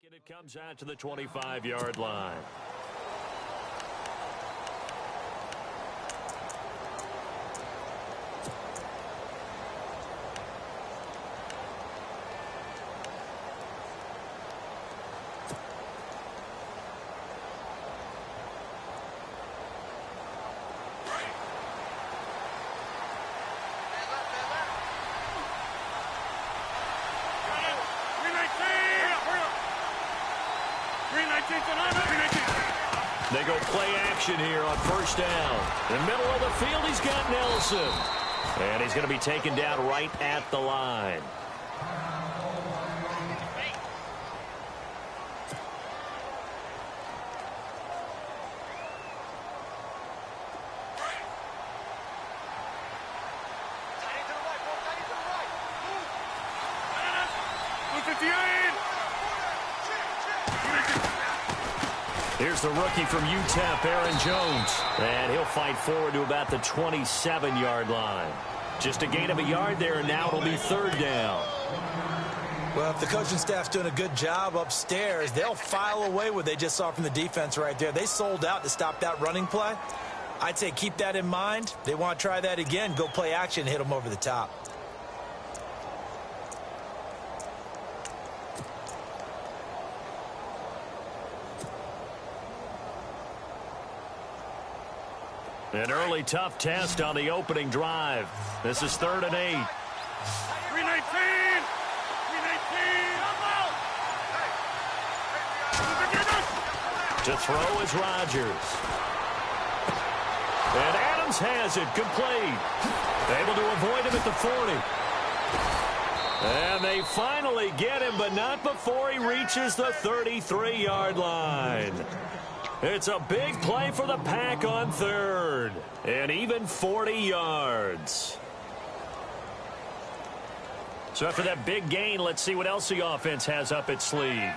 And it comes out to the 25-yard line. They go play action here on first down. In the middle of the field, he's got Nelson. And he's going to be taken down right at the line. Here's the rookie from UTEP, Aaron Jones. And he'll fight forward to about the 27-yard line. Just a gain of a yard there, and now it'll be third down. Well, if the coaching staff's doing a good job upstairs, they'll file away what they just saw from the defense right there. They sold out to stop that running play. I'd say keep that in mind. They want to try that again. Go play action, hit them over the top. An early tough test on the opening drive. This is 3rd and 8. 319! 319! To throw is Rodgers. And Adams has it complete. Able to avoid him at the 40. And they finally get him, but not before he reaches the 33-yard line. It's a big play for the Pack on 3rd. And even 40 yards. So after that big gain, let's see what else the offense has up its sleeve.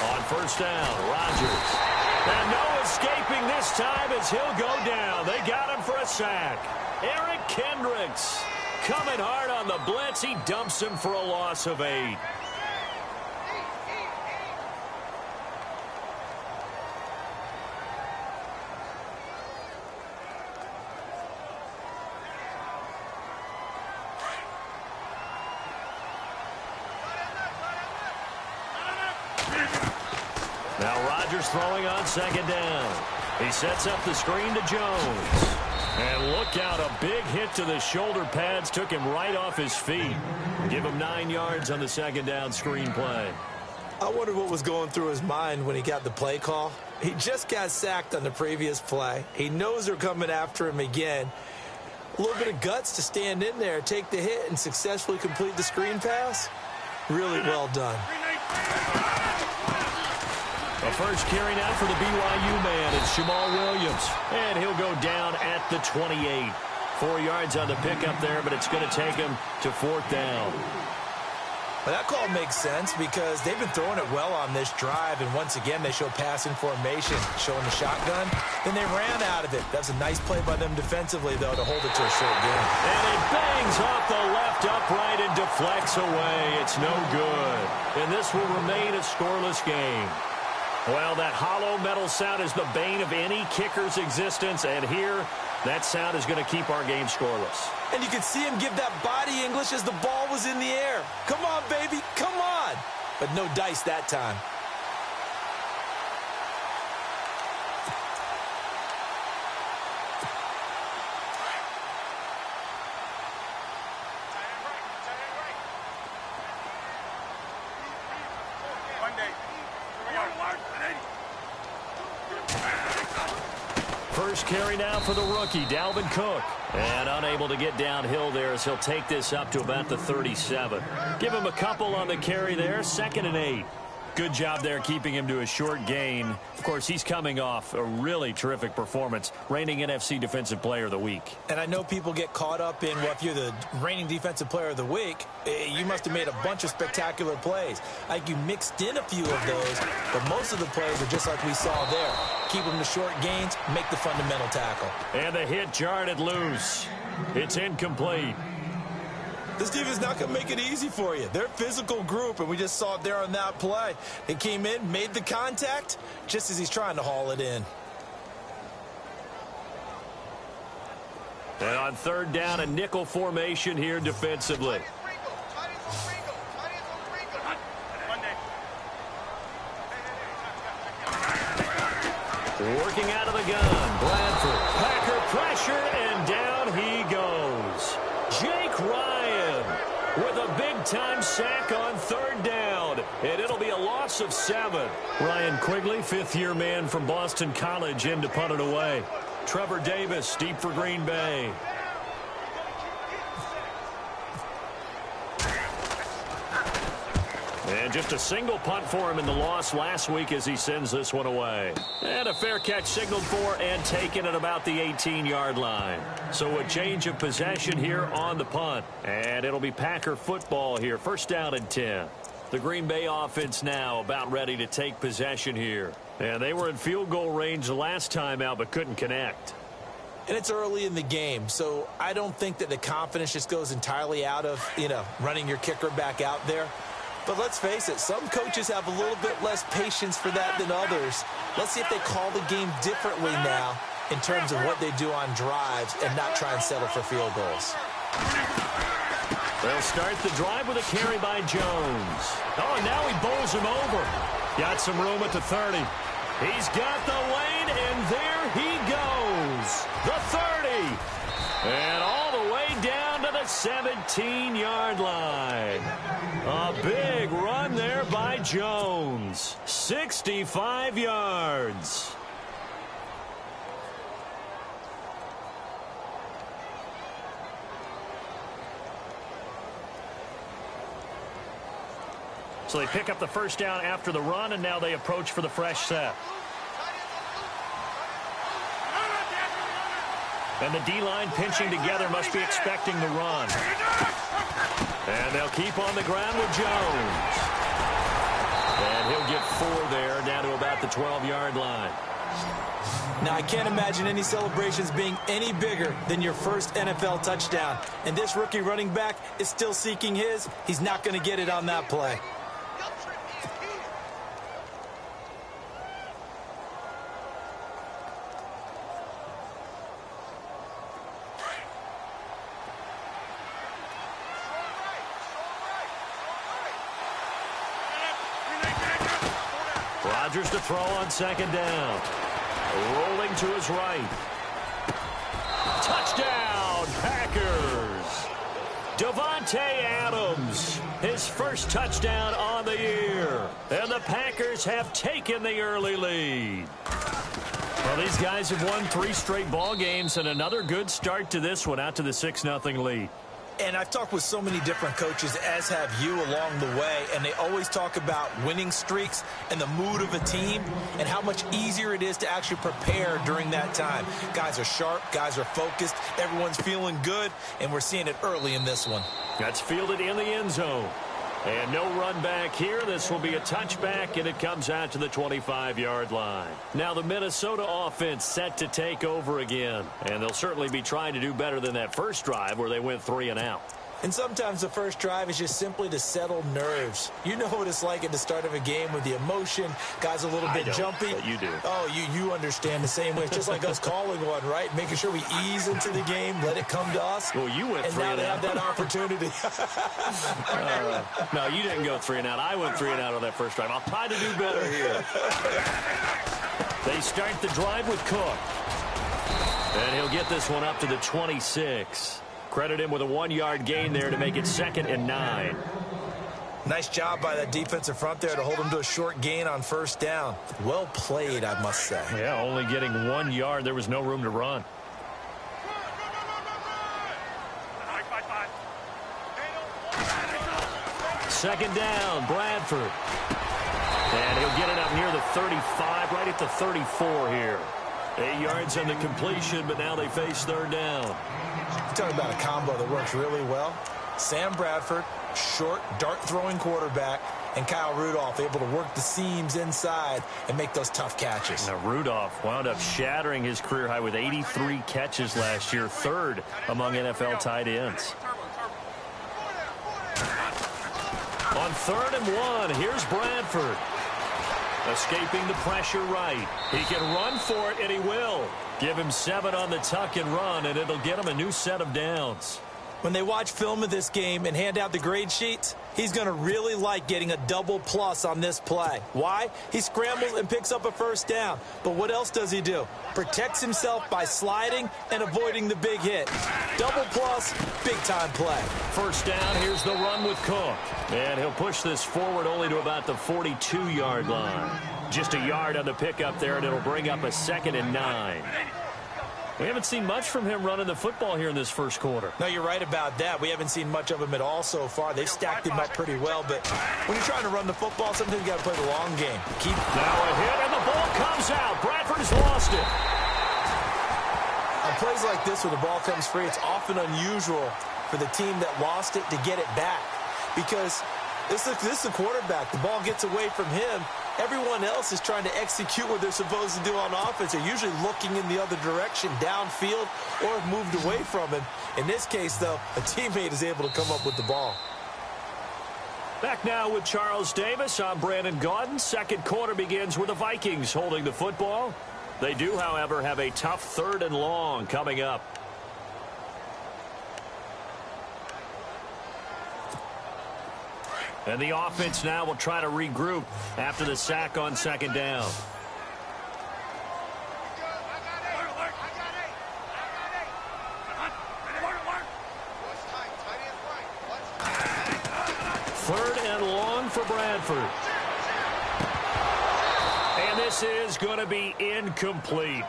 On first down, Rodgers. And no escaping this time as he'll go down. They got him for a sack. Eric Kendricks coming hard on the blitz. He dumps him for a loss of 8. Now Rodgers throwing on second down. He sets up the screen to Jones. And look out, a big hit to the shoulder pads. Took him right off his feet. Give him 9 yards on the second down screen play. I wonder what was going through his mind when he got the play call. He just got sacked on the previous play. He knows they're coming after him again. A little bit of guts to stand in there, take the hit, and successfully complete the screen pass. Really well done. The first carry now for the BYU man is Jamal Williams. And he'll go down at the 28. 4 yards on the pickup there, but it's going to take him to 4th down. Well, that call makes sense because they've been throwing it well on this drive, and once again they show passing formation, showing the shotgun. Then they ran out of it. That's a nice play by them defensively, though, to hold it to a short game. And it bangs off the left upright and deflects away. It's no good. And this will remain a scoreless game. Well, that hollow metal sound is the bane of any kicker's existence, and here, that sound is going to keep our game scoreless. And you can see him give that body English as the ball was in the air. Come on, baby, come on. But no dice that time. First carry now for the rookie, Dalvin Cook. And unable to get downhill there as he'll take this up to about the 37. Give him a couple on the carry there, 2nd and 8. Good job there keeping him to a short gain. Of course, he's coming off a really terrific performance, reigning NFC Defensive Player of the Week. And I know people get caught up in, well, if you're the reigning Defensive Player of the Week, you must have made a bunch of spectacular plays. Like you mixed in a few of those, but most of the plays are just like we saw there. keep them to short gains, make the fundamental tackle. And the hit jarred it loose. It's incomplete. This defense is not going to make it easy for you. They're a physical group, and we just saw it there on that play. They came in, made the contact, just as he's trying to haul it in. And on third down, a nickel formation here defensively. Working out of the gun. Bradford. Packer pressure, and down he goes. Jake Ryan with a big-time sack on third down. And it'll be a loss of 7. Ryan Quigley, fifth-year man from Boston College, in to punt it away. Trevor Davis, deep for Green Bay. And just a single punt for him in the loss last week as he sends this one away. And a fair catch signaled for and taken at about the 18-yard line. So a change of possession here on the punt. And it'll be Packer football here. First down and 10. The Green Bay offense now about ready to take possession here. And they were in field goal range the last time out but couldn't connect. And it's early in the game, so I don't think that the confidence just goes entirely out of, running your kicker back out there. But let's face it, some coaches have a little bit less patience for that than others. Let's see if they call the game differently now in terms of what they do on drives and not try and settle for field goals. They'll start the drive with a carry by Jones. Oh, and now he bowls him over. Got some room at the 30. He's got the lane, and there he goes. The 30. And all the way down to the 17-yard line. A big run there by Jones. 65 yards. So they pick up the first down after the run, and now they approach for the fresh set. And the D-line pinching together must be expecting the run. And they'll keep on the ground with Jones. And he'll get 4 there, down to about the 12-yard line. Now, I can't imagine any celebrations being any bigger than your first NFL touchdown. And this rookie running back is still seeking his. He's not going to get it on that play. Rodgers to throw on second down. Rolling to his right. Touchdown, Packers. Davante Adams, his first touchdown on the year. And the Packers have taken the early lead. Well, these guys have won 3 straight ball games, and another good start to this one, out to the 6-0 lead. And I've talked with so many different coaches, as have you, along the way, and they always talk about winning streaks and the mood of a team and how much easier it is to actually prepare during that time. Guys are sharp, guys are focused, everyone's feeling good, and we're seeing it early in this one. That's fielded in the end zone. And no run back here. This will be a touchback, and it comes out to the 25-yard line. Now the Minnesota offense set to take over again. And they'll certainly be trying to do better than that first drive where they went 3 and out. And sometimes the first drive is just simply to settle nerves. You know what it's like at the start of a game with the emotion. Guys a little bit jumpy. But you do. Oh, you understand the same way. It's just like us calling one, right? Making sure we ease into the game, let it come to us. Well, you went 3 and out. And now they have that opportunity. No, you didn't go 3 and out. I went 3 and out on that first drive. I'll try to do better here. They start the drive with Cook. And he'll get this one up to the 26. Credit him with a 1-yard gain there to make it 2nd and 9. Nice job by that defensive front there to hold him to a short gain on first down. Well played, I must say. Yeah, only getting 1 yard. There was no room to run. Second down, Bradford. And he'll get it up near the 35, right at the 34 here. 8 yards on the completion, but now they face third down. Talking about a combo that works really well. Sam Bradford, short, dart-throwing quarterback, and Kyle Rudolph able to work the seams inside and make those tough catches. Now, Rudolph wound up shattering his career high with 83 catches last year, third among NFL tight ends. On 3rd and 1, here's Bradford. Escaping the pressure right. He can run for it, and he will. Give him 7 on the tuck and run, and it'll get him a new set of downs. When they watch film of this game and hand out the grade sheets, he's going to really like getting a double plus on this play. Why? He scrambles and picks up a first down. But what else does he do? Protects himself by sliding and avoiding the big hit. Double plus, big-time play. First down, here's the run with Cook. And he'll push this forward only to about the 42-yard line. Just a yard on the pickup there, and it'll bring up a 2nd and 9. We haven't seen much from him running the football here in this first quarter. No, you're right about that. We haven't seen much of him at all so far. They've stacked him up pretty well, but when you're trying to run the football, sometimes you got to play the long game. Now a hit, and the ball comes out. Bradford's lost it. On plays like this where the ball comes free, it's often unusual for the team that lost it to get it back because this is the quarterback. The ball gets away from him. Everyone else is trying to execute what they're supposed to do on offense. They're usually looking in the other direction, downfield, or have moved away from him. In this case, though, a teammate is able to come up with the ball. Back now with Charles Davis. I'm Brandon Gaudin. Second quarter begins with the Vikings holding the football. They do, however, have a tough 3rd and long coming up. And the offense now will try to regroup after the sack on 2nd down. Third and long for Bradford. And this is going to be incomplete.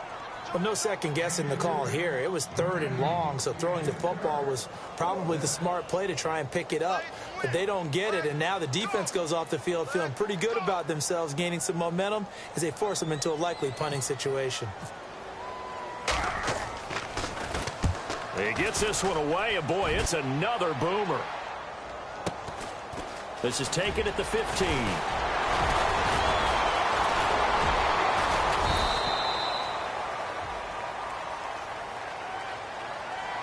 Well, no second guessing the call here. It was 3rd and long, so throwing the football was probably the smart play to try and pick it up. But they don't get it, and now the defense goes off the field feeling pretty good about themselves, gaining some momentum as they force them into a likely punting situation. He gets this one away, and boy, it's another boomer. This is taken at the 15.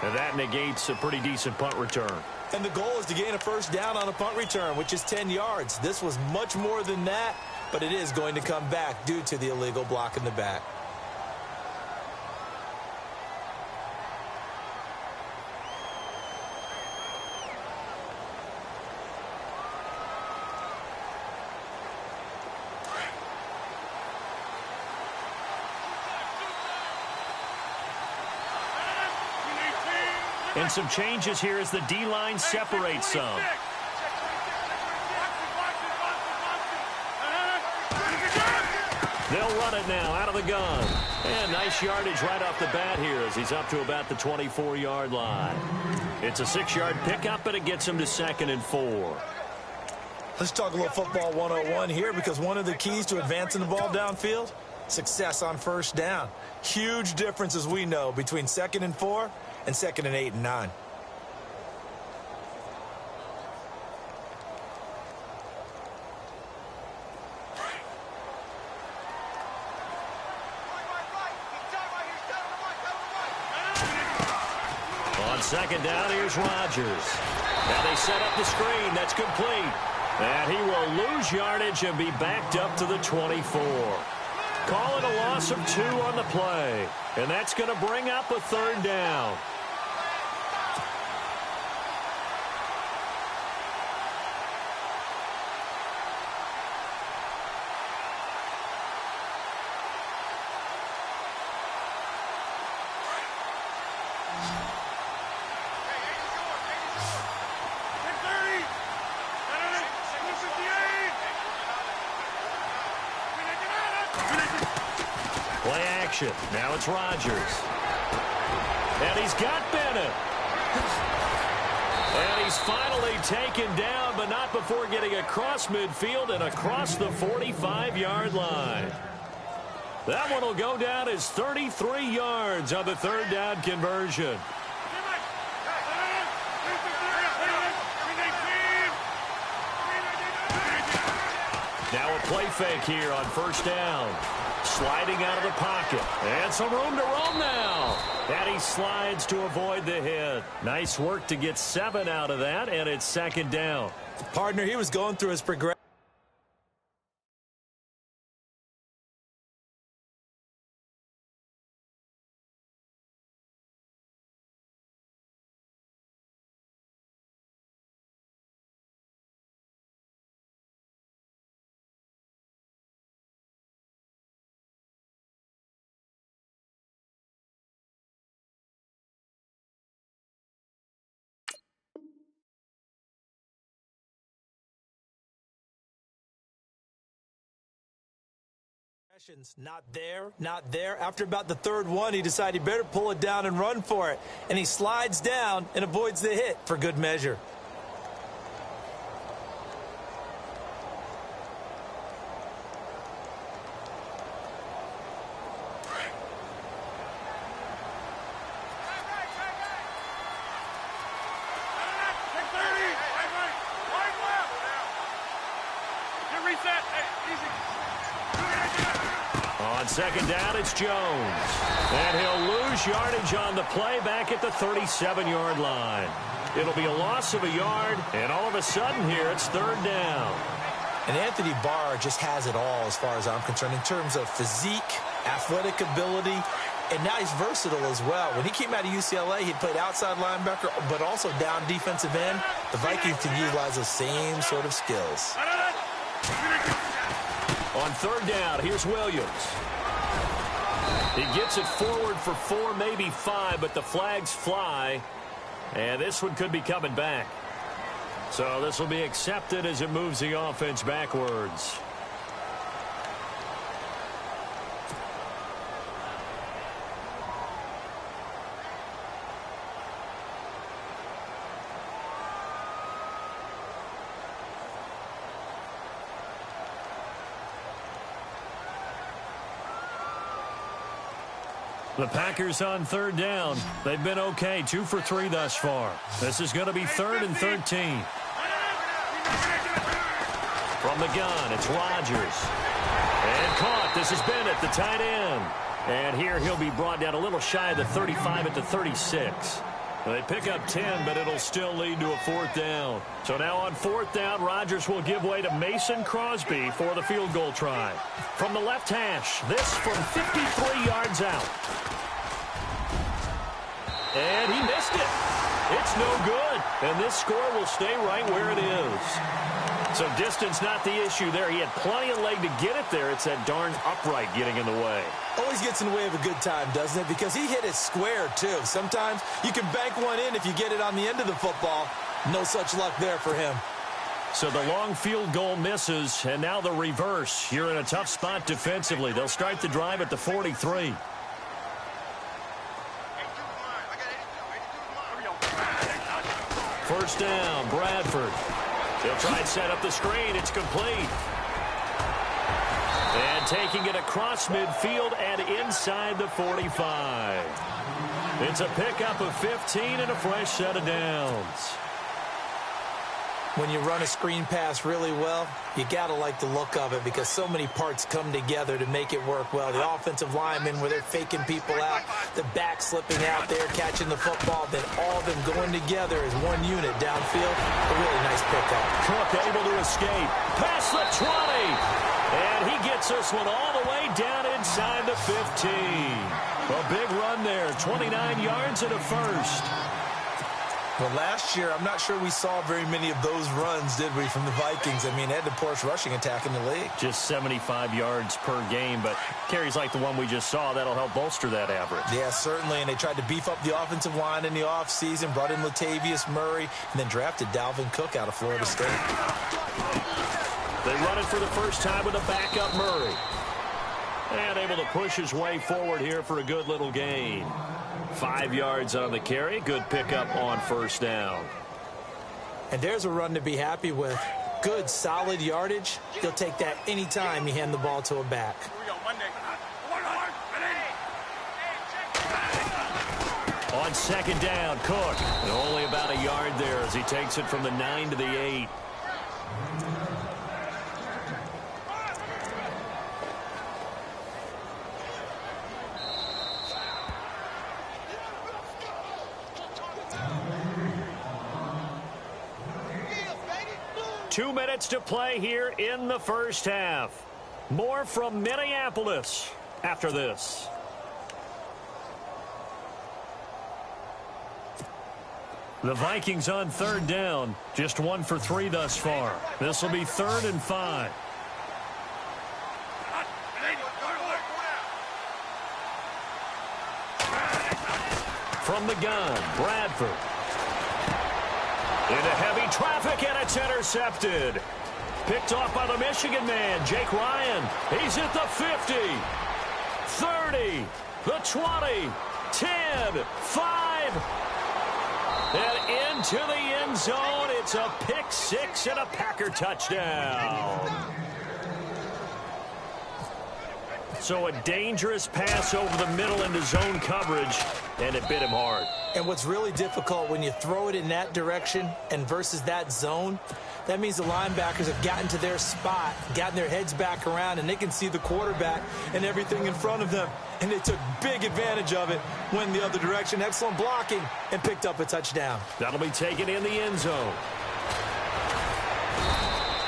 And that negates a pretty decent punt return. And the goal is to gain a first down on a punt return, which is 10 yards. This was much more than that, but it is going to come back due to the illegal block in the back. And some changes here as the D-line separates some. They'll run it now out of the gun. And nice yardage right off the bat here as he's up to about the 24-yard line. It's a 6-yard pickup, and it gets him to 2nd and 4. Let's talk a little football 101 here because one of the keys to advancing the ball downfield, success on first down. Huge difference, as we know, between 2nd and 4 and 2nd and 8 and 9. On 2nd down, here's Rodgers. Now they set up the screen. That's complete. And he will lose yardage and be backed up to the 24. Calling a loss of 2 on the play. And that's going to bring up a 3rd down. Play action. Now it's Rodgers. And he's got Bennett. And he's finally taken down, but not before getting across midfield and across the 45-yard line. That one will go down as 33 yards on the 3rd down conversion. Now a play fake here on first down. Sliding out of the pocket. And some room to roam now. And he slides to avoid the hit. Nice work to get 7 out of that, and it's second down. Partner, he was going through his progression. Not there, not there. After about the third one, he decided he better pull it down and run for it. And he slides down and avoids the hit for good measure. On second down, it's Jones. And he'll lose yardage on the play back at the 37-yard line. It'll be a loss of a yard, and all of a sudden here it's third down. And Anthony Barr just has it all as far as I'm concerned in terms of physique, athletic ability, and now he's versatile as well. When he came out of UCLA, he played outside linebacker, but also down defensive end. The Vikings can utilize the same sort of skills. On third down, here's Williams. He gets it forward for 4, maybe 5, but the flags fly. And this one could be coming back. So this will be accepted as it moves the offense backwards. The Packers on third down. They've been okay, 2 for 3 thus far. This is going to be 3rd and 13. From the gun, it's Rodgers. And caught. This is Bennett, the tight end. And here he'll be brought down a little shy of the 35 at the 36. They pick up 10, but it'll still lead to a 4th down. So now on 4th down, Rodgers will give way to Mason Crosby for the field goal try. From the left hash, this from 53 yards out. And he missed it. It's no good. And this score will stay right where it is. So distance not the issue there. He had plenty of leg to get it there. It's that darn upright getting in the way. Always gets in the way of a good time, doesn't it? Because he hit it square, too. Sometimes you can bank one in if you get it on the end of the football. No such luck there for him. So the long field goal misses, and now the reverse. You're in a tough spot defensively. They'll start the drive at the 43. First down, Bradford. He'll try and set up the screen. It's complete. And taking it across midfield and inside the 45. It's a pickup of 15 and a fresh set of downs. When you run a screen pass really well, you got to like the look of it because so many parts come together to make it work well. The offensive linemen where they're faking people out, the back slipping out there, catching the football, then all of them going together as one unit downfield. A really nice pickup. Cook able to escape. Past the 20. And he gets this one all the way down inside the 15. A big run there, 29 yards and a first. Well, last year, I'm not sure we saw very many of those runs, did we, from the Vikings? I mean, they had the poorest rushing attack in the league. Just 75 yards per game, but carries like the one we just saw, that'll help bolster that average. Yeah, certainly, and they tried to beef up the offensive line in the offseason, brought in Latavius Murray, and then drafted Dalvin Cook out of Florida State. They run it for the first time with a backup Murray. And able to push his way forward here for a good little gain. 5 yards on the carry. Good pickup on first down. And there's a run to be happy with. Good, solid yardage. He'll take that anytime you hand the ball to a back. On second down, Cook. And only about a yard there as he takes it from the 9 to the 8. 2 minutes to play here in the first half. More from Minneapolis after this. The Vikings on third down. Just 1 for 3 thus far. This will be 3rd and 5. From the gun, Bradford. Into heavy traffic, and it's intercepted. Picked off by the Michigan man, Jake Ryan. He's at the 50, 30, the 20, 10, 5, and into the end zone. It's a pick six and a Packer touchdown. So a dangerous pass over the middle into zone coverage, and it bit him hard. And what's really difficult when you throw it in that direction and versus that zone, that means the linebackers have gotten to their spot, gotten their heads back around, and they can see the quarterback and everything in front of them. And they took big advantage of it, went the other direction. Excellent blocking, and picked up a touchdown. That'll be taken in the end zone.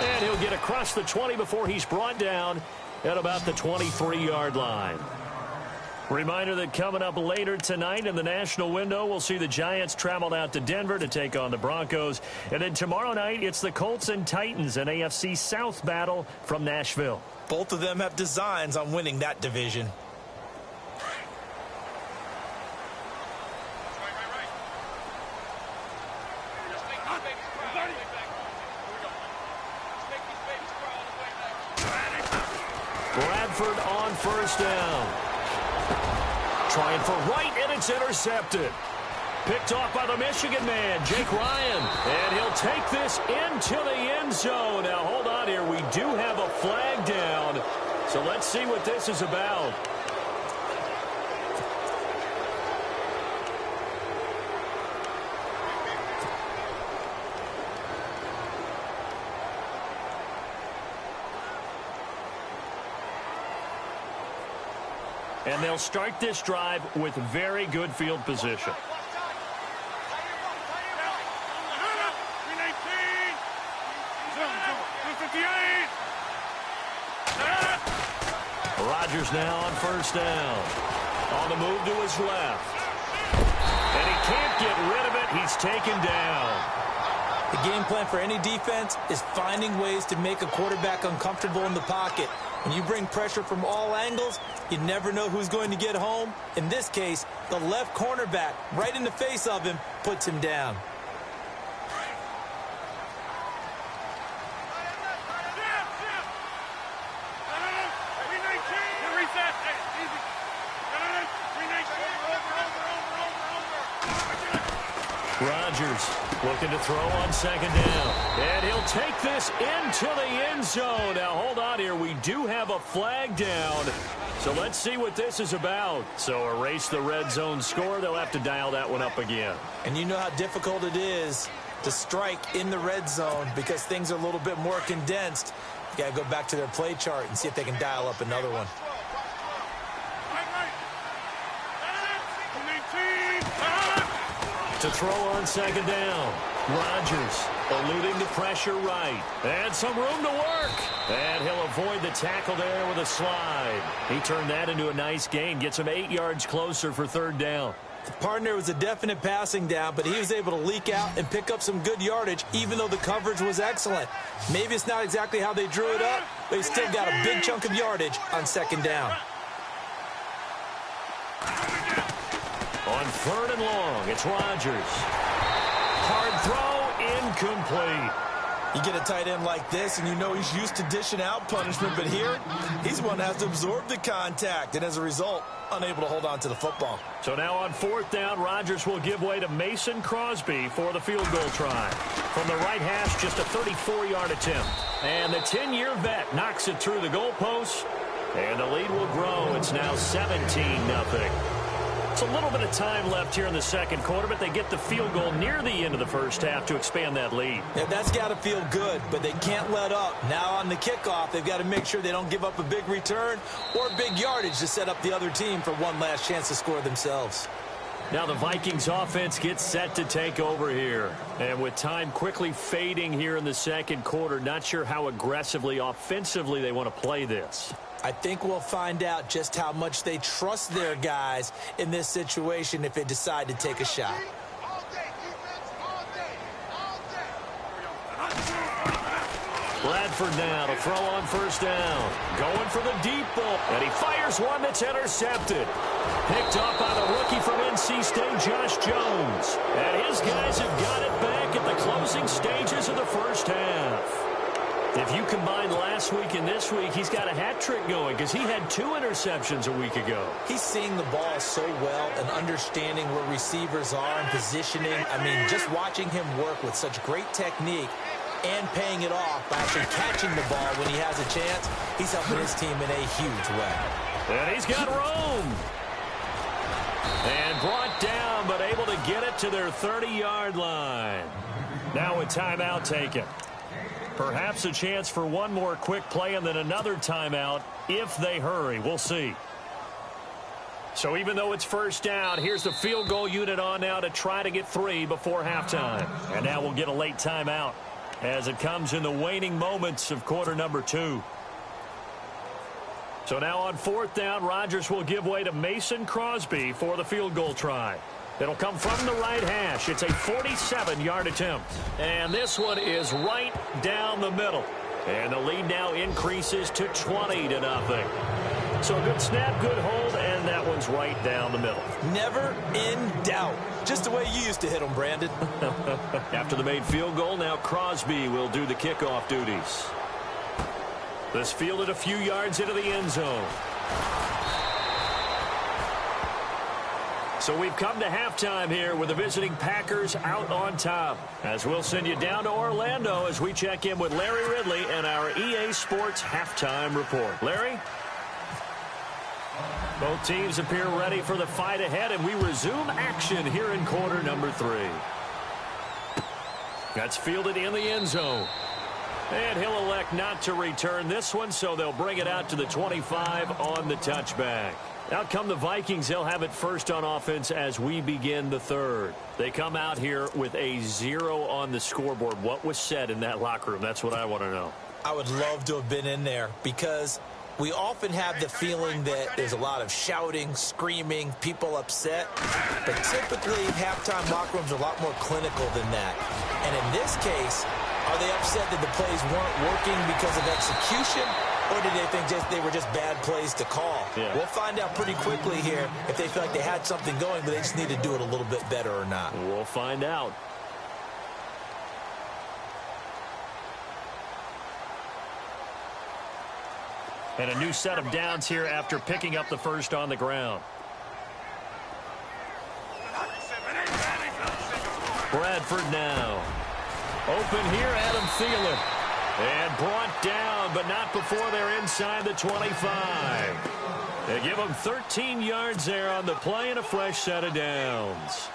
And he'll get across the 20 before he's brought down at about the 23-yard line. Reminder that coming up later tonight in the national window, we'll see the Giants travel out to Denver to take on the Broncos. And then tomorrow night, it's the Colts and Titans, an AFC South battle from Nashville. Both of them have designs on winning that division. Bradford on first down. Trying for right, and it's intercepted. Picked off by the Michigan man, Jake Ryan. And he'll take this into the end zone. Now, hold on here. We do have a flag down. So let's see what this is about. And they'll start this drive with very good field position. Rodgers now on first down. On the move to his left. And he can't get rid of it. He's taken down. The game plan for any defense is finding ways to make a quarterback uncomfortable in the pocket. When you bring pressure from all angles, you never know who's going to get home. In this case, the left cornerback, right in the face of him, puts him down. Rodgers looking to throw on second down. And he'll take this into the end zone. Now, hold on here. We do have a flag down. So let's see what this is about. So erase the red zone score. They'll have to dial that one up again. And you know how difficult it is to strike in the red zone because things are a little bit more condensed. You got to go back to their play chart and see if they can dial up another one. To throw on second down. Rodgers eluding the pressure right. And some room to work. And he'll avoid the tackle there with a slide. He turned that into a nice gain. Gets him 8 yards closer for third down. The partner was a definite passing down, but he was able to leak out and pick up some good yardage, even though the coverage was excellent. Maybe it's not exactly how they drew it up, but he still got a big chunk of yardage on second down. On third and long, it's Rodgers. Hard throw, incomplete. You get a tight end like this, and you know he's used to dishing out punishment, but here, he's one that has to absorb the contact, and as a result, unable to hold on to the football. So now on fourth down, Rodgers will give way to Mason Crosby for the field goal try. From the right hash, just a 34-yard attempt. And the 10-year vet knocks it through the goalpost, and the lead will grow. It's now 17-0. It's a little bit of time left here in the second quarter, but they get the field goal near the end of the first half to expand that lead. Yeah, that's got to feel good, but they can't let up. Now on the kickoff, they've got to make sure they don't give up a big return or big yardage to set up the other team for one last chance to score themselves. Now the Vikings offense gets set to take over here. And with time quickly fading here in the second quarter, not sure how aggressively, offensively they want to play this. I think we'll find out just how much they trust their guys in this situation if they decide to take a shot. Bradford now to throw on first down. Going for the deep ball. And he fires one that's intercepted. Picked up by the rookie from NC State, Josh Jones. And his guys have got it back at the closing stages of the first half. If you combine last week and this week, he's got a hat trick going because he had 2 interceptions a week ago. He's seeing the ball so well and understanding where receivers are and positioning. I mean, just watching him work with such great technique and paying it off by actually catching the ball when he has a chance, he's helping his team in a huge way. And he's got room. And brought down, but able to get it to their 30-yard line. Now a timeout taken. Perhaps a chance for one more quick play and then another timeout if they hurry. We'll see. So even though it's first down, here's the field goal unit on now to try to get 3 before halftime. And now we'll get a late timeout as it comes in the waning moments of quarter number 2. So now on 4th down, Rodgers will give way to Mason Crosby for the field goal try. It'll come from the right hash. It's a 47-yard attempt. And this one is right down the middle. And the lead now increases to 20-0. So a good snap, good hold, and that one's right down the middle. Never in doubt. Just the way you used to hit them, Brandon. After the made field goal, now Crosby will do the kickoff duties. This fielded a few yards into the end zone. So we've come to halftime here with the visiting Packers out on top. As we'll send you down to Orlando as we check in with Larry Ridley and our EA Sports halftime report. Larry? Both teams appear ready for the fight ahead, and we resume action here in quarter number 3. That's fielded in the end zone. And he'll elect not to return this one, so they'll bring it out to the 25 on the touchback. Out come the Vikings. They'll have it first on offense as we begin the third. They come out here with a 0 on the scoreboard. What was said in that locker room? That's what I want to know. I would love to have been in there because we often have the feeling that there's a lot of shouting, screaming, people upset. But typically, halftime locker rooms are a lot more clinical than that. And in this case, are they upset that the plays weren't working because of execution? Or did they think they were just bad plays to call? Yeah. We'll find out pretty quickly here if they feel like they had something going, but they just need to do it a little bit better or not. We'll find out. And a new set of downs here after picking up the first on the ground. Bradford now. Open here, Adam Thielen. And brought down, but not before they're inside the 25. They give them 13 yards there on the play and a fresh set of downs.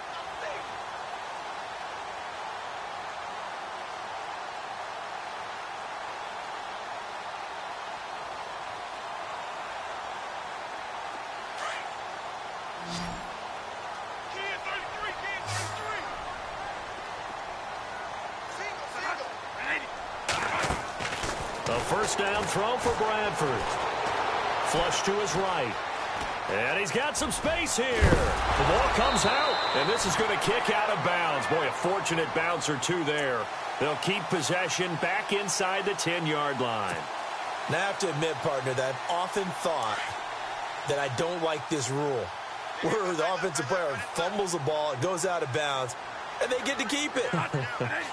First down throw for Bradford. Flush to his right. And he's got some space here. The ball comes out, and this is going to kick out of bounds. Boy, a fortunate bounce or two there. They'll keep possession back inside the 10-yard line. Now, I have to admit, partner, that I've often thought that I don't like this rule, where the offensive player fumbles the ball, it goes out of bounds, and they get to keep it.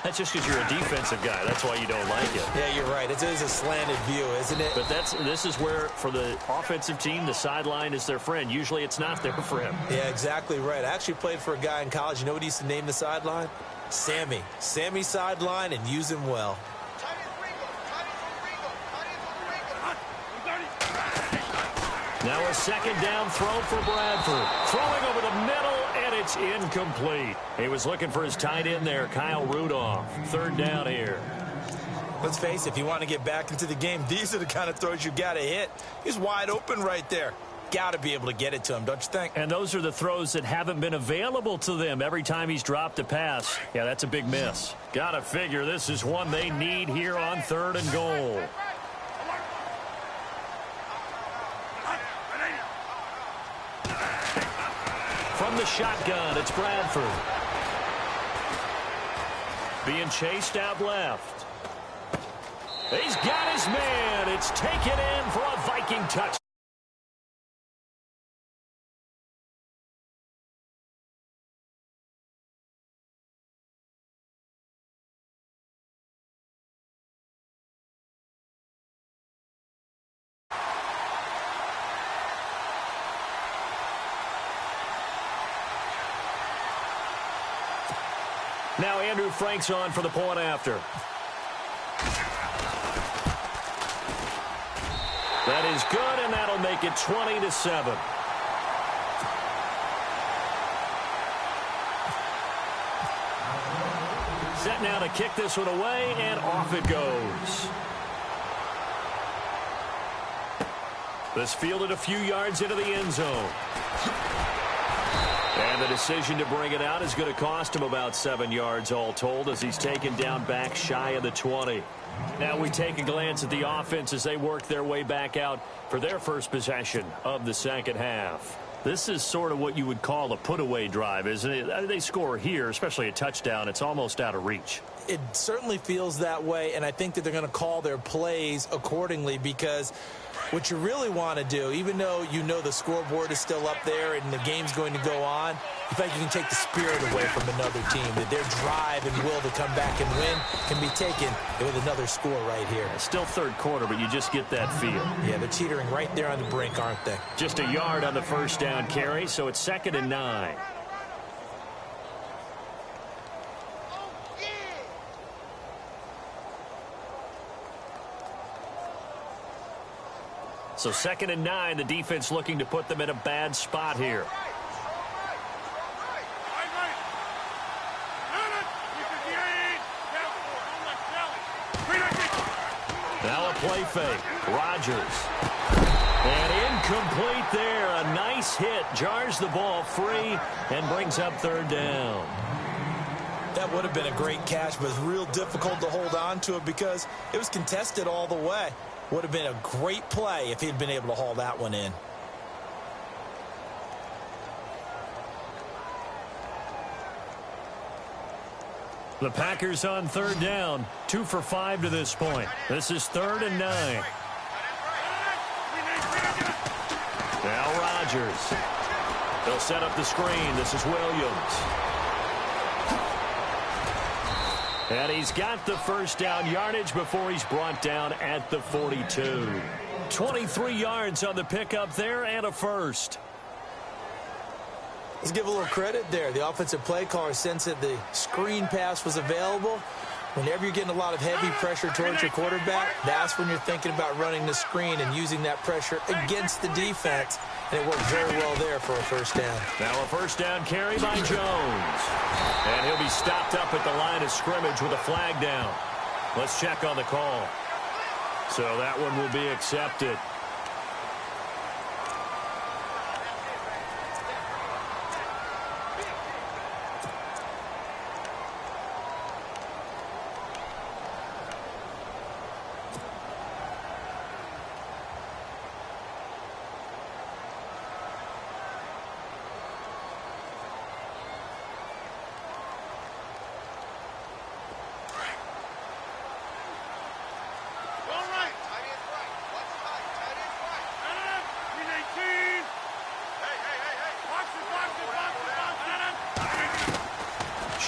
That's just because you're a defensive guy. That's why you don't like it. Yeah, you're right. It is a slanted view, isn't it? But this is where, for the offensive team, the sideline is their friend. Usually it's not their friend. Yeah, exactly right. I actually played for a guy in college. You know what he used to name the sideline? Sammy. Sammy sideline, and use him well. Now a second down throw for Bradford. Throwing over the middle, and it's incomplete. He was looking for his tight end there, Kyle Rudolph. Third down here. Let's face it, if you want to get back into the game, these are the kind of throws you got to hit. He's wide open right there. got to be able to get it to him, don't you think? And those are the throws that haven't been available to them every time he's dropped a pass. Yeah, that's a big miss. Got to figure this is one they need here on 3rd and goal. From the shotgun, it's Bradford. Being chased out left. He's got his man. It's taken in for a Viking touch. Now Andrew Frank's on for the point after. That is good, and that'll make it 20-7. Set now to kick this one away, and off it goes. This fielded a few yards into the end zone. And the decision to bring it out is going to cost him about 7 yards all told as he's taken down back shy of the 20. Now we take a glance at the offense as they work their way back out for their first possession of the second half. This is sort of what you would call a put-away drive, isn't it? They score here, especially a touchdown. It's almost out of reach. It certainly feels that way, and I think that they're going to call their plays accordingly because what you really want to do, even though you know the scoreboard is still up there and the game's going to go on, you think you can take the spirit away from another team, that their drive and will to come back and win can be taken with another score right here. Still third quarter, but you just get that feel. Yeah, they're teetering right there on the brink, aren't they? Just a yard on the first down carry, so it's 2nd and 9. So 2nd and 9, the defense looking to put them in a bad spot here. Now a play fake. Rodgers. And incomplete there. A nice hit. Jars the ball free and brings up 3rd down. That would have been a great catch, but it's real difficult to hold on to it because it was contested all the way. Would have been a great play if he'd been able to haul that one in. The Packers on 3rd down. 2 for 5 to this point. This is 3rd and 9. Now Rodgers. They'll set up the screen. This is Williams. And he's got the first down yardage before he's brought down at the 42. 23 yards on the pickup there and a first. Let's give a little credit there. The offensive play caller sensed that the screen pass was available. Whenever you're getting a lot of heavy pressure towards your quarterback, that's when you're thinking about running the screen and using that pressure against the defense. And it worked very well there for a first down. Now a first down carry by Jones. And he'll be stopped up at the line of scrimmage with a flag down. Let's check on the call. So that one will be accepted.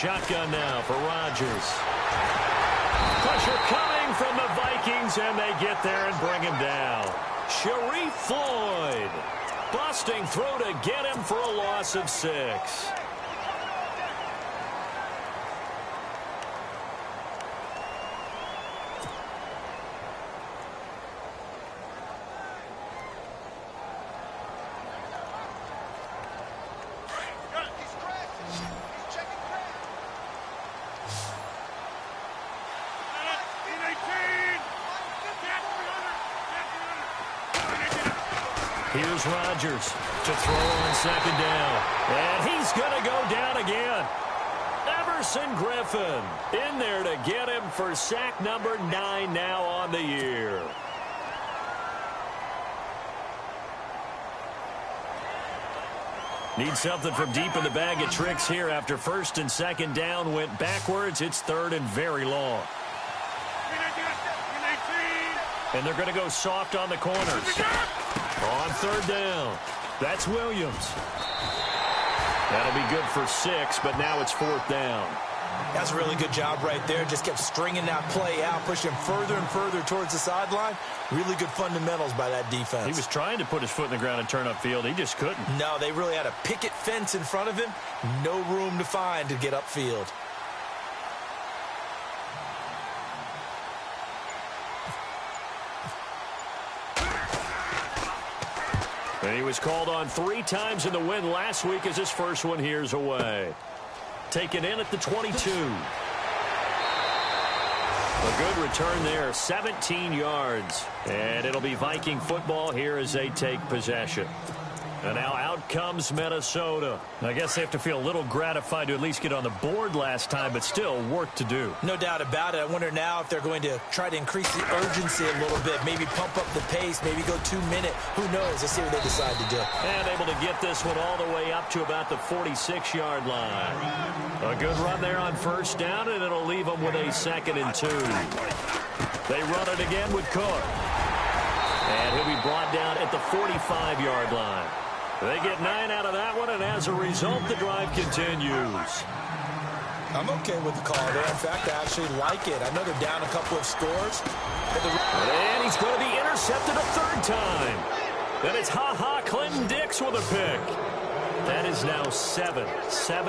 Shotgun now for Rodgers. Pressure coming from the Vikings, and they get there and bring him down. Sharif Floyd busting through to get him for a loss of 6. Here's Rodgers to throw on second down. And he's going to go down again. Everson Griffin in there to get him for sack number 9 now on the year. Need something from deep in the bag of tricks here after first and second down went backwards. It's third and very long. And they're going to go soft on the corners. On third down, that's Williams. That'll be good for 6, but now it's fourth down. That's a really good job right there. Just kept stringing that play out, pushing him further and further towards the sideline. Really good fundamentals by that defense. He was trying to put his foot in the ground and turn upfield. He just couldn't. No, they really had a picket fence in front of him. No room to find to get upfield. And he was called on 3 times in the win last week as his first one here's away. Taken in at the 22. A good return there, 17 yards. And it'll be Viking football here as they take possession. And now out comes Minnesota. I guess they have to feel a little gratified to at least get on the board last time, but still work to do. No doubt about it. I wonder now if they're going to try to increase the urgency a little bit, maybe pump up the pace, maybe go 2-minute. Who knows? Let's see what they decide to do. And able to get this one all the way up to about the 46-yard line. A good run there on first down, and it'll leave them with a 2nd and 2. They run it again with Cook. And he'll be brought down at the 45-yard line. They get 9 out of that one, and as a result, the drive continues. I'm okay with the call there. In fact, I actually like it. I know they're down a couple of scores. And he's going to be intercepted a 3rd time. And it's Clinton Dix with a pick. That is now 7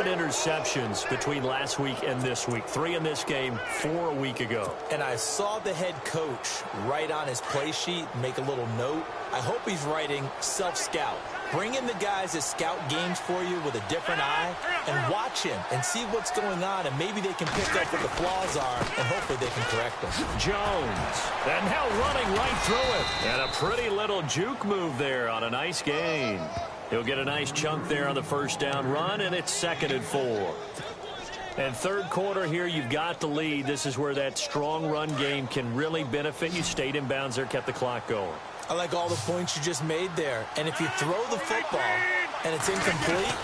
interceptions between last week and this week. 3 in this game, 4 a week ago. And I saw the head coach write on his play sheet, make a little note. I hope he's writing self-scout. Bring in the guys that scout games for you with a different eye and watch him and see what's going on, and maybe they can pick up what the flaws are, and hopefully they can correct them. Jones, and now running right through it. And a pretty little juke move there on a nice gain. He'll get a nice chunk there on the first down run, and it's 2nd and 4. And third quarter here, you've got the lead. This is where that strong run game can really benefit you. Stayed in bounds there, kept the clock going. I like all the points you just made there. And if you throw the football and it's incomplete,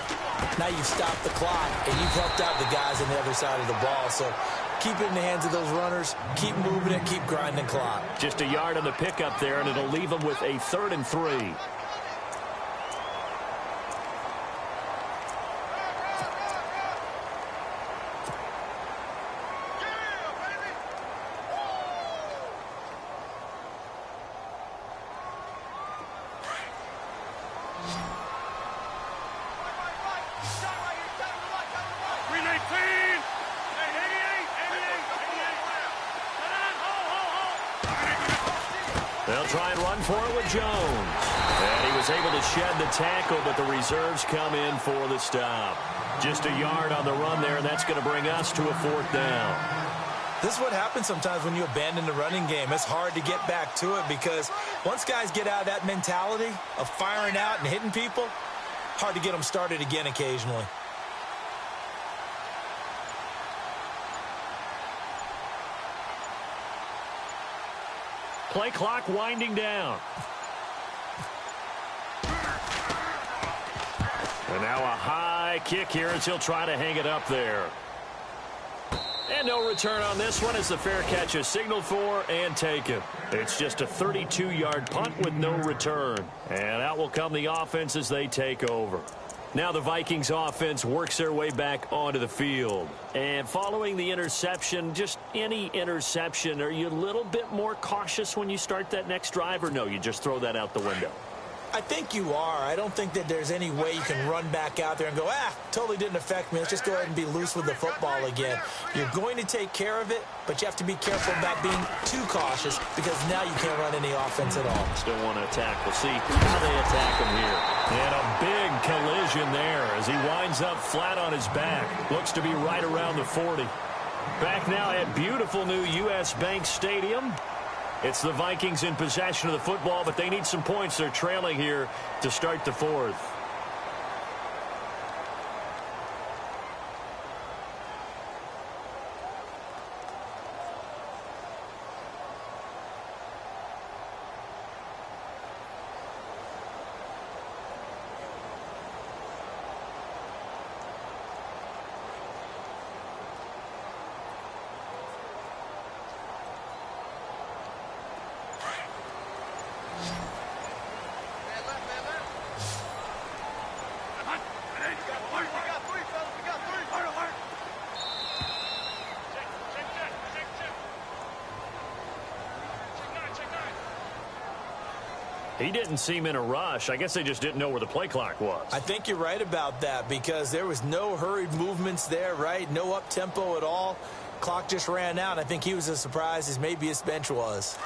now you've stopped the clock and you've helped out the guys on the other side of the ball. So keep it in the hands of those runners. Keep moving it. Keep grinding clock. Just a yard on the pickup there, and it'll leave them with a 3rd and 3. They'll try and run for it with Jones. And he was able to shed the tackle, but the reserves come in for the stop. Just a yard on the run there, and that's going to bring us to a 4th down. This is what happens sometimes when you abandon the running game. It's hard to get back to it because once guys get out of that mentality of firing out and hitting people, hard to get them started again occasionally. Play clock winding down. And now a high kick here as he'll try to hang it up there. And no return on this one as the fair catch is signaled for and taken. It's just a 32-yard punt with no return. And out will come the offense as they take over. Now the Vikings offense works their way back onto the field. And following the interception, just any interception, are you a little bit more cautious when you start that next drive, or no, you just throw that out the window? I think you are. I don't think that there's any way you can run back out there and go, totally didn't affect me. Let's just go ahead and be loose with the football again. You're going to take care of it, but you have to be careful about being too cautious because now you can't run any offense at all. Still want to attack. We'll see how they attack him here. And a big collision there as he winds up flat on his back. Looks to be right around the 40. Back now at beautiful new U.S. Bank Stadium. It's the Vikings in possession of the football, but they need some points. They're trailing here to start the fourth. He didn't seem in a rush. I guess they just didn't know where the play clock was. I think you're right about that because there was no hurried movements there, right? No up-tempo at all. Clock just ran out. I think he was as surprised as maybe his bench was.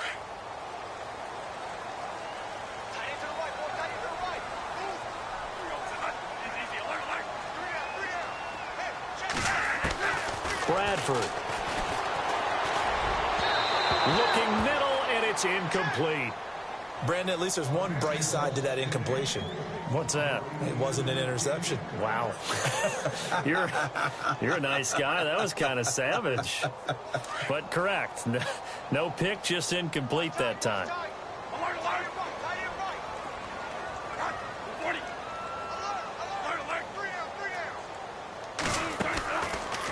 Bradford. Looking middle, and it's incomplete. Brandon, at least there's one bright side to that incompletion. What's that? It wasn't an interception. Wow. You're a nice guy. That was kind of savage. But correct. No pick, just incomplete that time.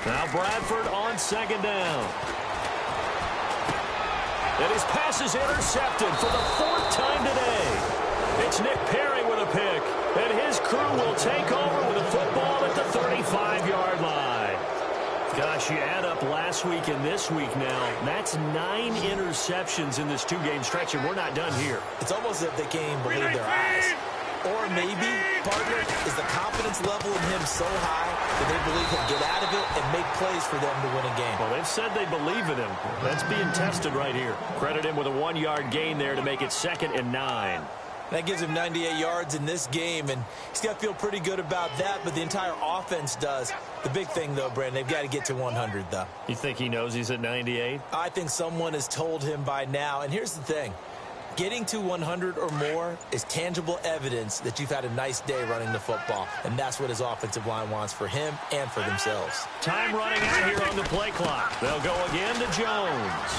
Now Bradford on second down. And his pass is intercepted for the fourth time today. It's Nick Perry with a pick. And his crew will take over with the football at the 35-yard line. Gosh, you add up last week and this week now. That's 9 interceptions in this two-game stretch, and we're not done here. It's almost as if they can't even believe their eyes. Or maybe, partner, is the confidence level in him so high that they believe he'll get out of it and make plays for them to win a game. Well, they've said they believe in him. That's being tested right here. Credit him with a 1-yard gain there to make it 2nd and 9. That gives him 98 yards in this game, and he's got to feel pretty good about that, but the entire offense does. The big thing, though, Brandon, they've got to get to 100, though. You think he knows he's at 98? I think someone has told him by now, and here's the thing. Getting to 100 or more is tangible evidence that you've had a nice day running the football, and that's what his offensive line wants for him and for themselves. Time running out here on the play clock. They'll go again to Jones.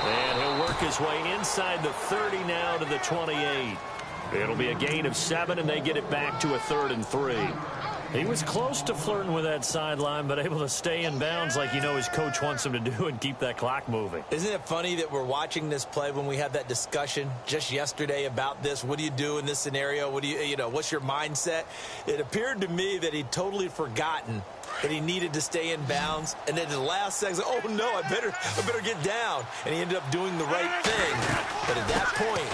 And he'll work his way inside the 30 now to the 28. It'll be a gain of 7, and they get it back to a 3rd and 3. He was close to flirting with that sideline, but able to stay in bounds like you know his coach wants him to do and keep that clock moving. Isn't it funny that we're watching this play when we had that discussion just yesterday about this? What do you do in this scenario? What do you know, what's your mindset? It appeared to me that he'd totally forgotten that he needed to stay in bounds, and then the last second, oh no, I better get down. And he ended up doing the right thing. But at that point,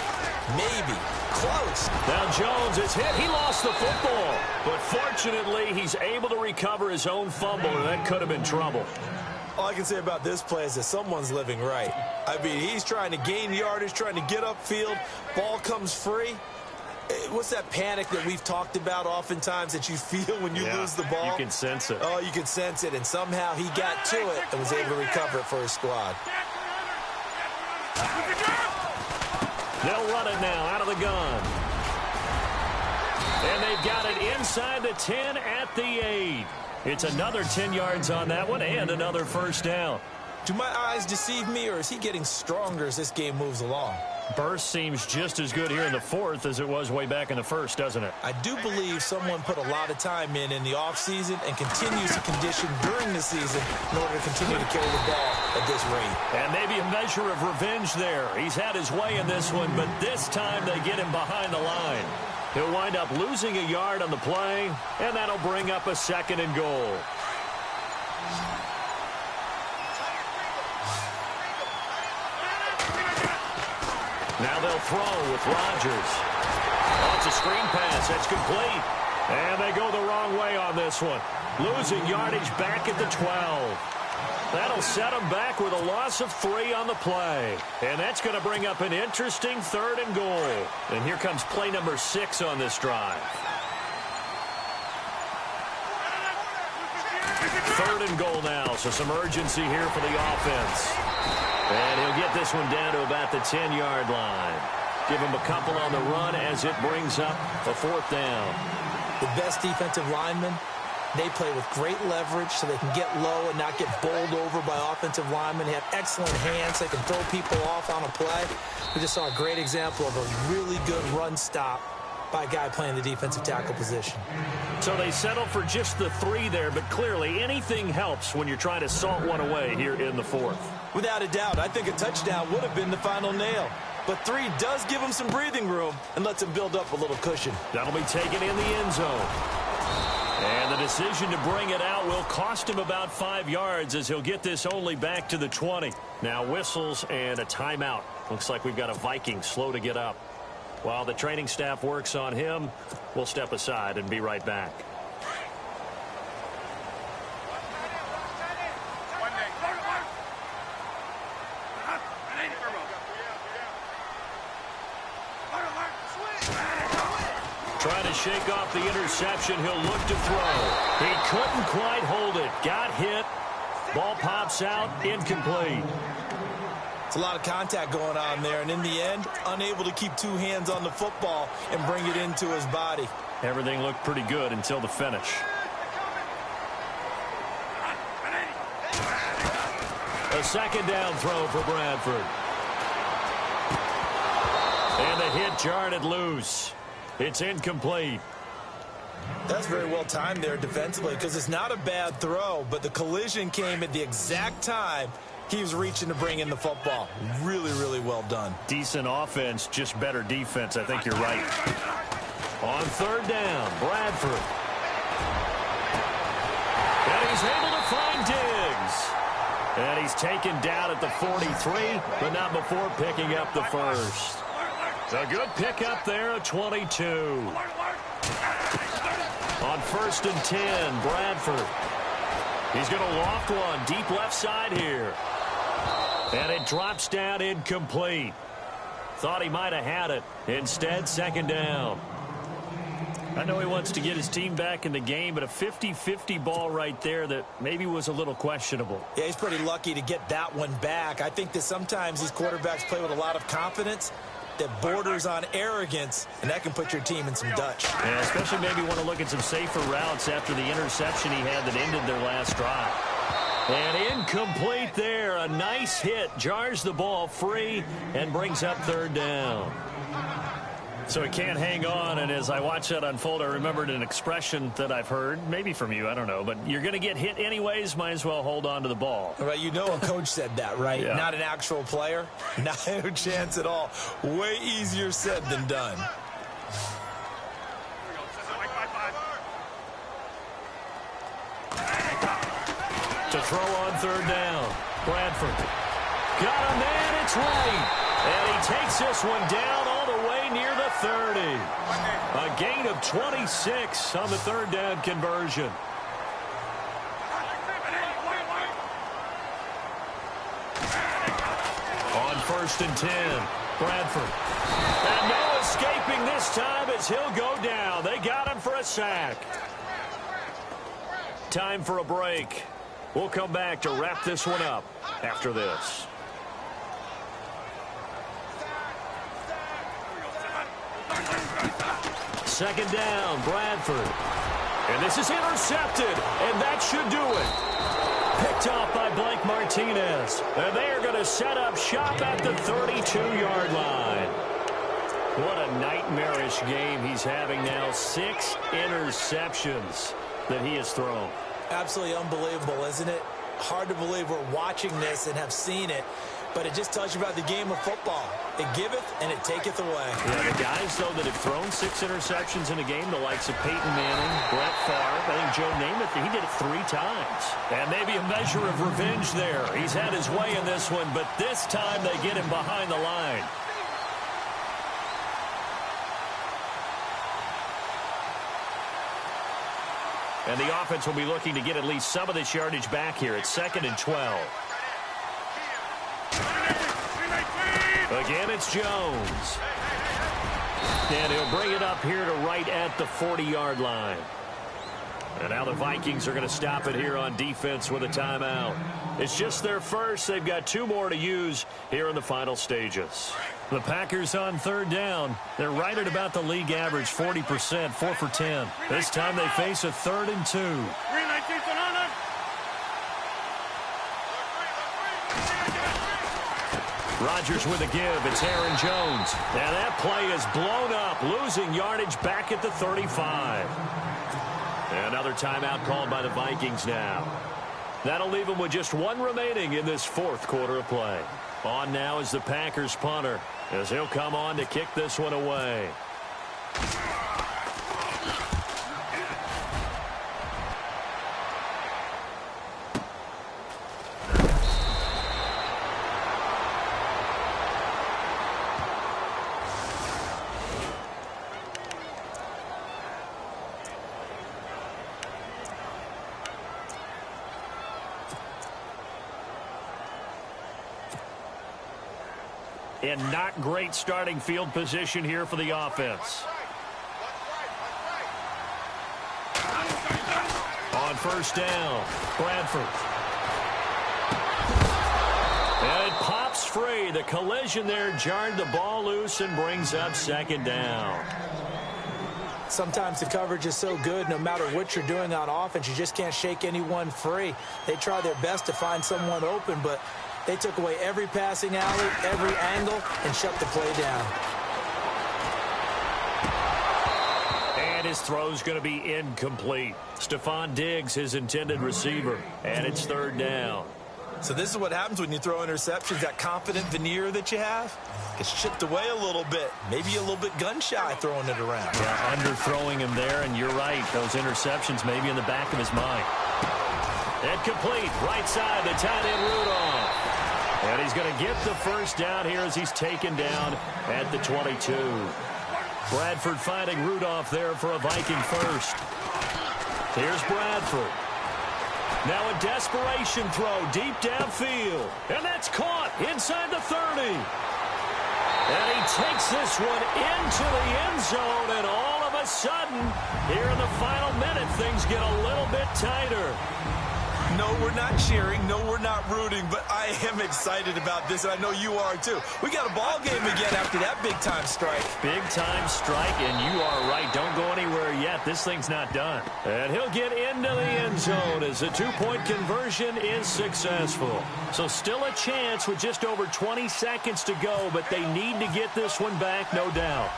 maybe, close. Now Jones is hit. He lost the football. But fortunately, he's able to recover his own fumble, and that could have been trouble. All I can say about this play is that someone's living right. I mean, he's trying to gain yardage, trying to get upfield. Ball comes free. What's that panic that we've talked about oftentimes that you feel when you lose the ball? You can sense it. Oh, you can sense it, and somehow he got to it and was able to recover it for his squad. They'll run it now out of the gun. And they've got it inside the 10 at the 8. It's another 10 yards on that one and another first down. Do my eyes deceive me, or is he getting stronger as this game moves along? Burst seems just as good here in the fourth as it was way back in the first, doesn't it? I do believe someone put a lot of time in the offseason and continues to condition during the season in order to continue to carry the ball at this rate. And maybe a measure of revenge there. He's had his way in this one, but this time they get him behind the line. He'll wind up losing a yard on the play, and that'll bring up a 2nd and goal. Now they'll throw with Rodgers. Oh, it's a screen pass. That's complete. And they go the wrong way on this one. Losing yardage back at the 12. That'll set them back with a loss of 3 on the play. And that's going to bring up an interesting 3rd and goal. And here comes play number 6 on this drive. 3rd and goal now, so some urgency here for the offense. And he'll get this one down to about the 10-yard line. Give him a couple on the run as it brings up a 4th down. The best defensive linemen, they play with great leverage so they can get low and not get bowled over by offensive linemen. They have excellent hands. They can throw people off on a play. We just saw a great example of a really good run stop by a guy playing the defensive tackle position. So they settle for just the 3 there, but clearly anything helps when you're trying to salt one away here in the 4th. Without a doubt, I think a touchdown would have been the final nail. But 3 does give him some breathing room and lets him build up a little cushion. That'll be taken in the end zone. And the decision to bring it out will cost him about 5 yards as he'll get this only back to the 20. Now whistles and a timeout. Looks like we've got a Viking slow to get up. While the training staff works on him, we'll step aside and be right back. Trying to shake off the interception. He'll look to throw. He couldn't quite hold it. Got hit. Ball pops out. Incomplete. It's a lot of contact going on there, and in the end, unable to keep 2 hands on the football and bring it into his body. Everything looked pretty good until the finish. A 2nd down throw for Bradford. And the hit jarred it loose. It's incomplete. That's very well timed there defensively because it's not a bad throw, but the collision came at the exact time he was reaching to bring in the football. Really, really well done. Decent offense, just better defense. I think you're right. On 3rd down, Bradford. And he's able to find Diggs. And he's taken down at the 43, but not before picking up the 1st. A good pickup there, a 22. On 1st and 10, Bradford. He's going to loft one deep left side here. And it drops down incomplete. Thought he might have had it. Instead, 2nd down. I know he wants to get his team back in the game, but a 50-50 ball right there that maybe was a little questionable. Yeah, he's pretty lucky to get that one back. I think that sometimes these quarterbacks play with a lot of confidence that borders on arrogance, and that can put your team in some Dutch. Yeah, especially maybe want to look at some safer routes after the interception he had that ended their last drive. And incomplete there. A nice hit. Jars the ball free and brings up 3rd down. So he can't hang on, and as I watch that unfold, I remembered an expression that I've heard, maybe from you, I don't know, but you're going to get hit anyways, might as well hold on to the ball. Right, you know a coach said that, right? Yeah. Not an actual player. Not a chance at all. Way easier said than done. To throw on 3rd down, Bradford. Got a man, it's right. And he takes this one down all the way near the 30. A gain of 26 on the 3rd down conversion. On 1st and 10, Bradford. And no escaping this time as he'll go down. They got him for a sack. Time for a break. We'll come back to wrap this one up after this. Second down, Bradford. And this is intercepted, and that should do it. Picked off by Blake Martinez. And they are going to set up shop at the 32-yard line. What a nightmarish game he's having now. 6 interceptions that he has thrown. Absolutely unbelievable, isn't it? Hard to believe we're watching this and have seen it, but it just tells you about the game of football. It giveth and it taketh away. Yeah, the guys, though, that have thrown 6 interceptions in a game, the likes of Peyton Manning, Brett Favre, I think Joe Namath, he did it 3 times. And maybe a measure of revenge there. He's had his way in this one, but this time they get him behind the line. And the offense will be looking to get at least some of this yardage back here. It's 2nd and 12. Again, it's Jones. And he'll bring it up here to right at the 40-yard line. And now the Vikings are going to stop it here on defense with a timeout. It's just their first. They've got 2 more to use here in the final stages. The Packers on 3rd down. They're right at about the league average, 40%, 4 for 10. This time they face a 3rd and 2. Rodgers with a give. It's Aaron Jones. And that play is blown up, losing yardage back at the 35. Another timeout called by the Vikings now. That'll leave them with just 1 remaining in this 4th quarter of play. On now is the Packers punter, as he'll come on to kick this one away. And not great starting field position here for the offense. On 1st down, Bradford. And it pops free. The collision there jarred the ball loose and brings up 2nd down. Sometimes the coverage is so good, no matter what you're doing on offense, you just can't shake anyone free. They try their best to find someone open, but they took away every passing alley, every angle, and shut the play down. And his throw's going to be incomplete. Stephon Diggs, his intended receiver, and it's 3rd down. So this is what happens when you throw interceptions. That confident veneer that you have gets chipped away a little bit. Maybe a little bit gun-shy throwing it around. Yeah, underthrowing him there, and you're right. Those interceptions may be in the back of his mind. Incomplete, right side, the tight end Rudolph. And he's going to get the 1st down here as he's taken down at the 22. Bradford finding Rudolph there for a Viking 1st. Here's Bradford. Now a desperation throw deep downfield. And that's caught inside the 30. And he takes this one into the end zone. And all of a sudden, here in the final minute, things get a little bit tighter. No, we're not cheering. No, we're not rooting. But I am excited about this, and I know you are too. We got a ball game again after that big-time strike. Big-time strike, and you are right. Don't go anywhere yet. This thing's not done. And he'll get into the end zone as the 2-point conversion is successful. So still a chance with just over 20 seconds to go, but they need to get this one back, no doubt.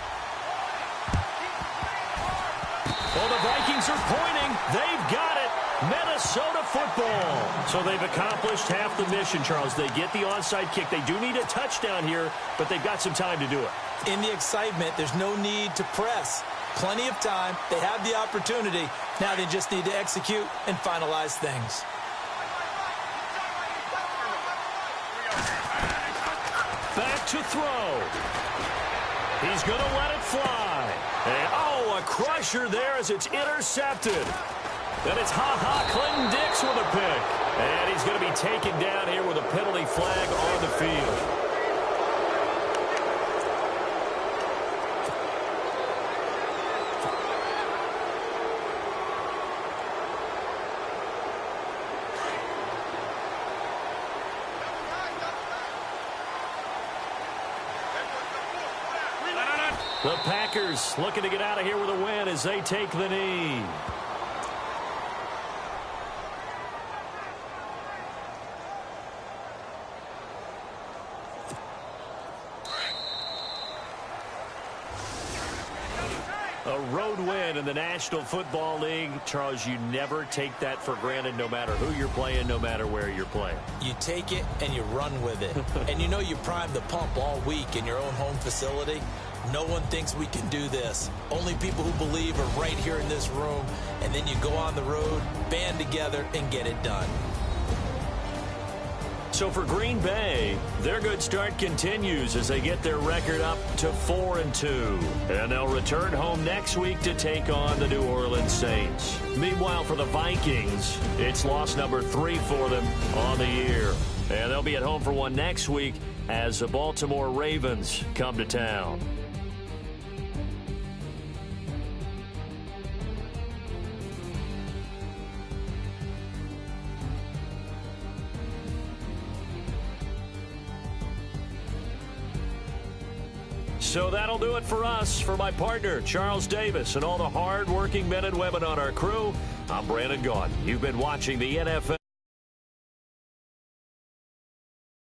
Well, the Vikings are pointing. They've got it. Minnesota football. So they've accomplished half the mission, Charles. They get the onside kick. They do need a touchdown here, but they've got some time to do it. In the excitement, there's no need to press. Plenty of time. They have the opportunity. Now they just need to execute and finalize things. Back to throw. He's going to let it fly. And, oh, a crusher there as it's intercepted. Then it's Clinton Dix with a pick. And he's going to be taken down here with a penalty flag on the field. The Packers looking to get out of here with a win as they take the knee. A road win in the National Football League. Charles, you never take that for granted no matter who you're playing, no matter where you're playing. You take it and you run with it. And you know you primed the pump all week in your own home facility. No one thinks we can do this. Only people who believe are right here in this room. And then you go on the road, band together, and get it done. So for Green Bay, their good start continues as they get their record up to 4-2. And they'll return home next week to take on the New Orleans Saints. Meanwhile, for the Vikings, it's loss number 3 for them on the year. And they'll be at home for one next week as the Baltimore Ravens come to town. So that'll do it for us. For my partner, Charles Davis, and all the hard-working men and women on our crew, I'm Brandon Gaudin. You've been watching the NFL